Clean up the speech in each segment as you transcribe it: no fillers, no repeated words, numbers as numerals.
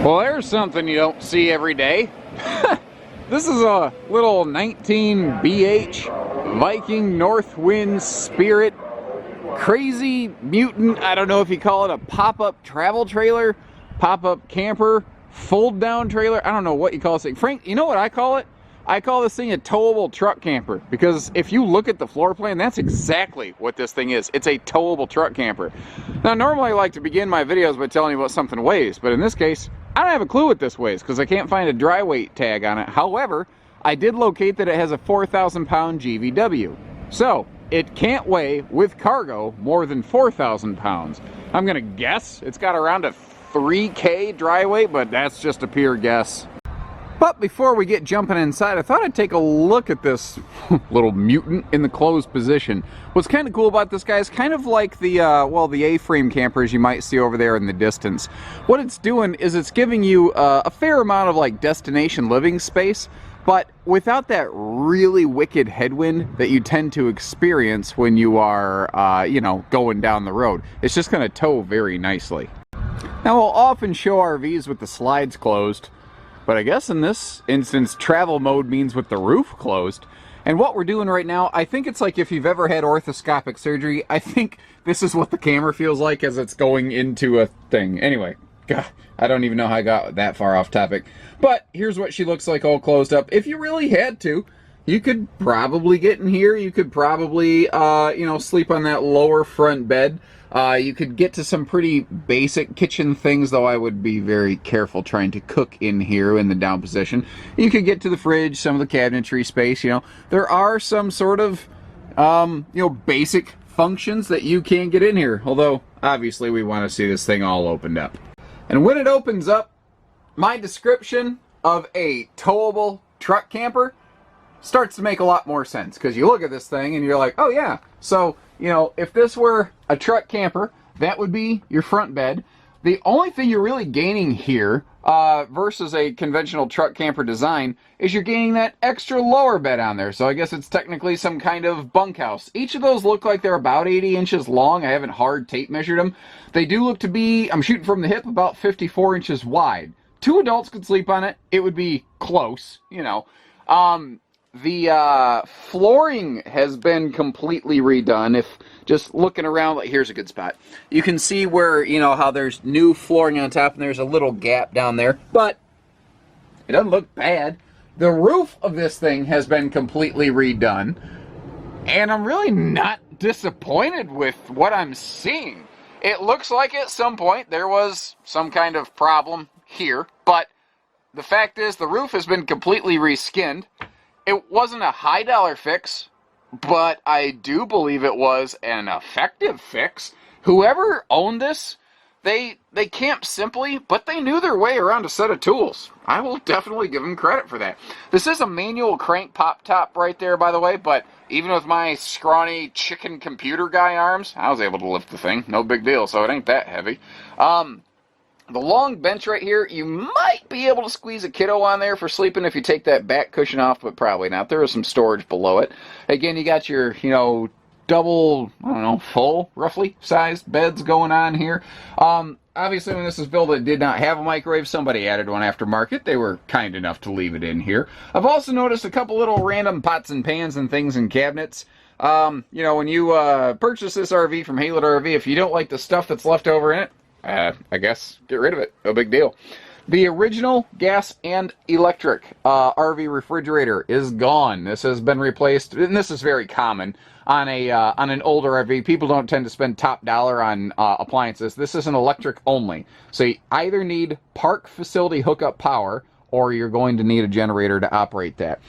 Well, there's something you don't see every day. This is a little 19 BH Viking Northwind Spirit crazy mutant. I don't know if you call it a pop-up travel trailer, pop-up camper, fold-down trailer. I don't know what you call this thing. Frank, you know what I call it? I call this thing a towable truck camper, because if you look at the floor plan, that's exactly what this thing is. It's a towable truck camper. Now, normally I like to begin my videos by telling you what something weighs, but in this case, I don't have a clue what this weighs because I can't find a dry weight tag on it. However, I did locate that it has a 4,000 pound GVW. So, it can't weigh, with cargo, more than 4,000 pounds. I'm gonna guess it's got around a 3K dry weight, but that's just a pure guess. But before we get jumping inside, I thought I'd take a look at this little mutant in the closed position. What's kind of cool about this guy is kind of like the, well, the A-frame campers you might see over there in the distance. What it's doing is it's giving you a fair amount of like destination living space, but without that really wicked headwind that you tend to experience when you are, you know, going down the road. It's just going to tow very nicely. Now, we'll often show RVs with the slides closed, but I guess in this instance, travel mode means with the roof closed. And what we're doing right now, I think it's like if you've ever had orthoscopic surgery, I think this is what the camera feels like as it's going into a thing. Anyway, God, I don't even know how I got that far off topic. But here's what she looks like all closed up. If you really had to, you could probably get in here. You could probably, you know, sleep on that lower front bed. You could get to some pretty basic kitchen things, though I would be very careful trying to cook in here in the down position. You could get to the fridge, some of the cabinetry space, you know. There are some sort of, you know, basic functions that you can get in here. Although, obviously, we want to see this thing all opened up. And when it opens up, my description of a towable truck camper starts to make a lot more sense, because you look at this thing and you're like, oh yeah, so, you know, if this were a truck camper, that would be your front bed. The only thing you're really gaining here versus a conventional truck camper design is you're gaining that extra lower bed on there. So I guess it's technically some kind of bunkhouse. Each of those look like they're about 80 inches long. I haven't hard tape measured them. They do look to be, I'm shooting from the hip, about 54 inches wide. 2 adults could sleep on it. It would be close, you know. The flooring has been completely redone. If just looking around, like, here's a good spot. You can see where, you know, how there's new flooring on top and there's a little gap down there, but it doesn't look bad. The roof of this thing has been completely redone, and I'm really not disappointed with what I'm seeing. It looks like at some point there was some kind of problem here, but the fact is the roof has been completely reskinned. It wasn't a high dollar fix, but I do believe it was an effective fix. Whoever owned this, they camped simply, but they knew their way around a set of tools. I will definitely give them credit for that. This is a manual crank pop top right there, by the way, but even with my scrawny chicken computer guy arms, I was able to lift the thing. No big deal, so it ain't that heavy. The long bench right here, you might be able to squeeze a kiddo on there for sleeping if you take that back cushion off, but probably not. There is some storage below it. Again, you got your, you know, double, I don't know, full, roughly, sized beds going on here. Obviously, when this was built, it did not have a microwave. Somebody added one aftermarket. They were kind enough to leave it in here. I've also noticed a couple little random pots and pans and things in cabinets. You know, when you purchase this RV from Haylett RV, if you don't like the stuff that's left over in it, I guess get rid of it. No big deal. The original gas and electric RV refrigerator is gone. This has been replaced, and this is very common on an older RV. People don't tend to spend top dollar on appliances. This is an electric only. So you either need park facility hookup power, or you're going to need a generator to operate that.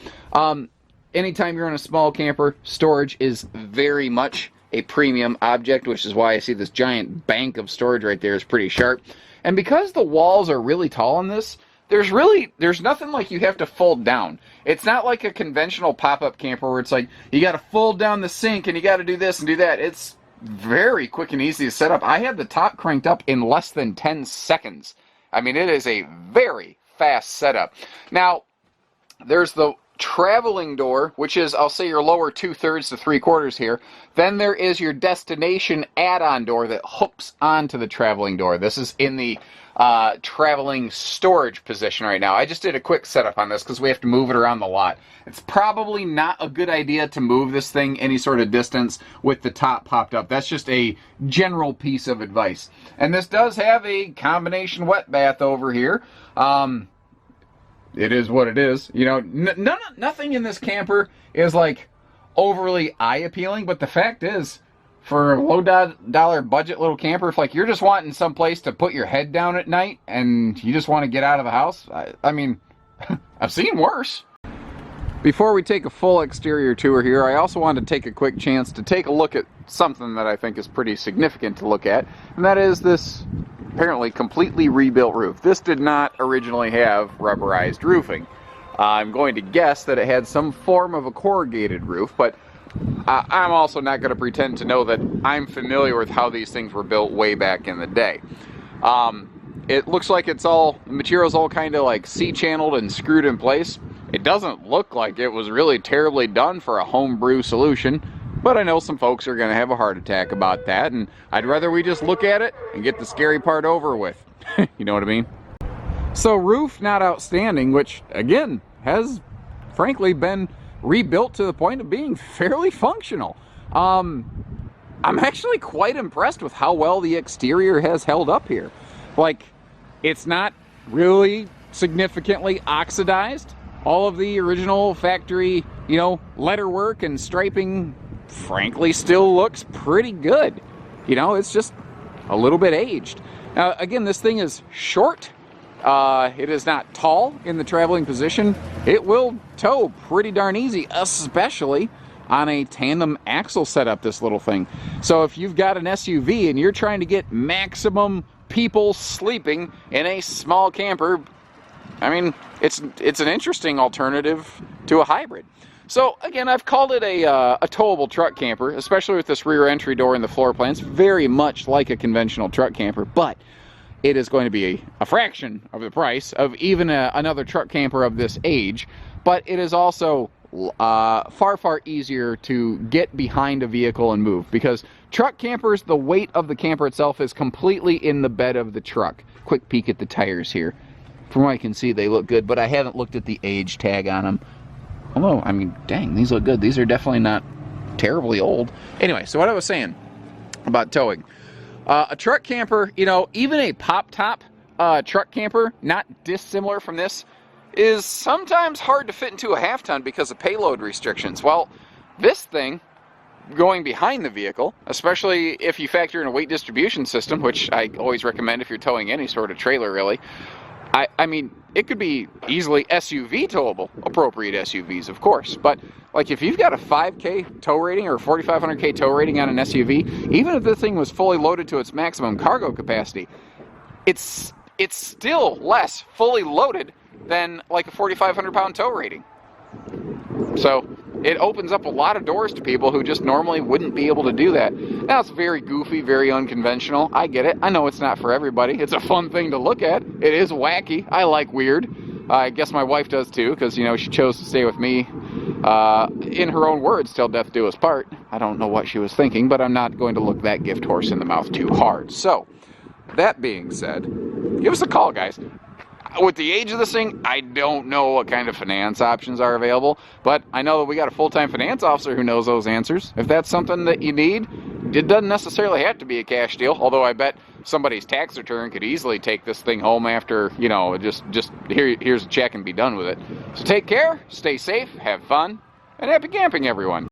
Anytime you're in a small camper, storage is very much a premium object, which is why I see this giant bank of storage right there is pretty sharp. And because the walls are really tall on this, there's nothing like you have to fold down. It's not like a conventional pop-up camper where it's like you got to fold down the sink and you got to do this and do that. It's very quick and easy to set up. I had the top cranked up in less than 10 seconds. I mean, it is a very fast setup. Now, there's the traveling door, which is, I'll say, your lower 2/3 to 3/4 here. Then there is your destination add-on door that hooks onto the traveling door. This is in the traveling storage position right now. I just did a quick setup on this because we have to move it around the lot. It's probably not a good idea to move this thing any sort of distance with the top popped up. That's just a general piece of advice. And this does have a combination wet bath over here. It is what it is. You know, nothing in this camper is like overly eye appealing, but the fact is, for a low dollar budget little camper, if like you're just wanting some place to put your head down at night and you just want to get out of the house, I mean, I've seen worse. Before we take a full exterior tour here, I also wanted to take a quick chance to take a look at something that I think is pretty significant to look at, and that is this apparently completely rebuilt roof. This did not originally have rubberized roofing. I'm going to guess that it had some form of a corrugated roof, but I'm also not going to pretend to know that I'm familiar with how these things were built way back in the day. It looks like the material's all kind of like C-channeled and screwed in place. It doesn't look like it was really terribly done for a homebrew solution, but I know some folks are going to have a heart attack about that, and I'd rather we just look at it and get the scary part over with. You know what I mean? So roof not outstanding, which again has frankly been rebuilt to the point of being fairly functional. I'm actually quite impressed with how well the exterior has held up here. Like, it's not really significantly oxidized. All of the original factory, you know, letterwork and striping frankly still looks pretty good. You know, it's just a little bit aged. Now, again, this thing is short. It is not tall in the traveling position. It will tow pretty darn easy, especially on a tandem axle setup, this little thing. So if you've got an SUV and you're trying to get maximum people sleeping in a small camper, I mean, it's an interesting alternative to a hybrid. So again, I've called it a towable truck camper, especially with this rear entry door and the floor plans, very much like a conventional truck camper, but it is going to be a fraction of the price of even another truck camper of this age, but it is also far easier to get behind a vehicle and move, because truck campers, the weight of the camper itself is completely in the bed of the truck. Quick peek at the tires here. From what I can see, they look good, but I haven't looked at the age tag on them. Although, I mean, dang, these look good. These are definitely not terribly old. Anyway, so what I was saying about towing. A truck camper, you know, even a pop-top truck camper, not dissimilar from this, is sometimes hard to fit into a half-ton because of payload restrictions. Well, this thing, going behind the vehicle, especially if you factor in a weight distribution system, which I always recommend if you're towing any sort of trailer, really, I mean, it could be easily SUV towable, appropriate SUVs, of course. But like if you've got a 5K tow rating or a 4,500K tow rating on an SUV, even if this thing was fully loaded to its maximum cargo capacity, it's still less fully loaded than like a 4,500 pound tow rating. So it opens up a lot of doors to people who just normally wouldn't be able to do that. Now, it's very goofy, very unconventional. I get it. I know it's not for everybody. It's a fun thing to look at. It is wacky. I like weird. I guess my wife does too, because, you know, she chose to stay with me, in her own words, till death do us part. I don't know what she was thinking, but I'm not going to look that gift horse in the mouth too hard. So, that being said, give us a call, guys. With the age of this thing, I don't know what kind of finance options are available, but I know that we got a full-time finance officer who knows those answers. If that's something that you need, it doesn't necessarily have to be a cash deal, although I bet somebody's tax return could easily take this thing home after, you know, just here's a check and be done with it. So take care, stay safe, have fun, and happy camping, everyone.